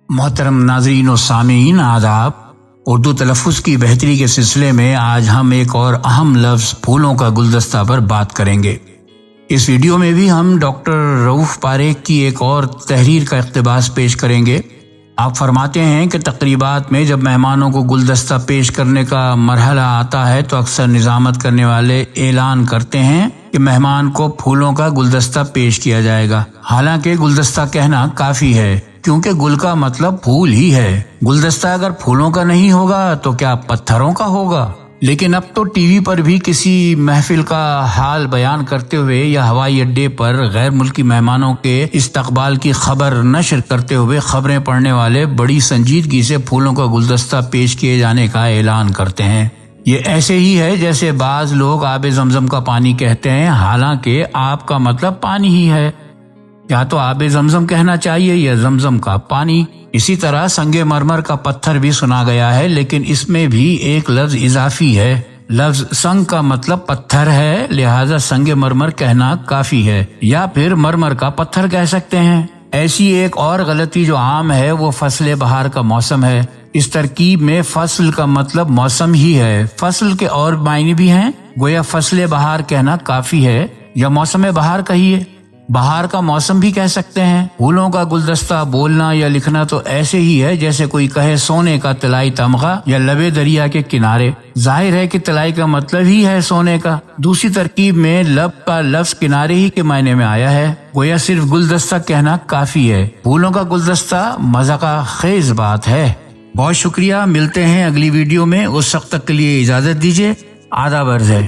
محترم ناظرین و سامعین آداب۔ اردو تلفظ کی بہتری کے سلسلے میں آج ہم ایک اور اہم لفظ پھولوں کا گلدستہ پر بات کریں گے۔ اس ویڈیو میں بھی ہم ڈاکٹر رؤف پاریکھ کی ایک اور تحریر کا اقتباس پیش کریں گے۔ آپ فرماتے ہیں کہ تقریبات میں جب مہمانوں کو گلدستہ پیش کرنے کا مرحلہ آتا ہے تو اکثر نظامت کرنے والے اعلان کرتے ہیں کہ مہمان کو پھولوں کا گلدستہ پیش کیا جائے گا۔ حالانکہ گلدستہ کہنا کافی ہے، کیونکہ گل کا مطلب پھول ہی ہے۔ گلدستہ اگر پھولوں کا نہیں ہوگا تو کیا پتھروں کا ہوگا؟ لیکن اب تو ٹی وی پر بھی کسی محفل کا حال بیان کرتے ہوئے یا ہوائی اڈے پر غیر ملکی مہمانوں کے استقبال کی خبر نشر کرتے ہوئے خبریں پڑھنے والے بڑی سنجیدگی سے پھولوں کا گلدستہ پیش کیے جانے کا اعلان کرتے ہیں۔ یہ ایسے ہی ہے جیسے بعض لوگ آب زمزم کا پانی کہتے ہیں، حالانکہ آب کا مطلب پانی ہی ہے۔ یا تو آب زمزم کہنا چاہیے یا زمزم کا پانی۔ اسی طرح سنگ مرمر کا پتھر بھی سنا گیا ہے، لیکن اس میں بھی ایک لفظ اضافی ہے۔ لفظ سنگ کا مطلب پتھر ہے، لہذا سنگ مرمر کہنا کافی ہے، یا پھر مرمر کا پتھر کہہ سکتے ہیں۔ ایسی ایک اور غلطی جو عام ہے وہ فصل بہار کا موسم ہے۔ اس ترکیب میں فصل کا مطلب موسم ہی ہے۔ فصل کے اور معنی بھی ہیں، گویا فصل بہار کہنا کافی ہے، یا موسم بہار کہیے، بہار کا موسم بھی کہہ سکتے ہیں۔ پھولوں کا گلدستہ بولنا یا لکھنا تو ایسے ہی ہے جیسے کوئی کہے سونے کا طلائی تمغہ یا لبے دریا کے کنارے۔ ظاہر ہے کہ طلائی کا مطلب ہی ہے سونے کا۔ دوسری ترکیب میں لب کا لفظ کنارے ہی کے معنی میں آیا ہے، گویا صرف گلدستہ کہنا کافی ہے۔ پھولوں کا گلدستہ مذاق خیز بات ہے۔ بہت شکریہ، ملتے ہیں اگلی ویڈیو میں، اس وقت تک کے لیے اجازت دیجیے، آداب عرض ہے۔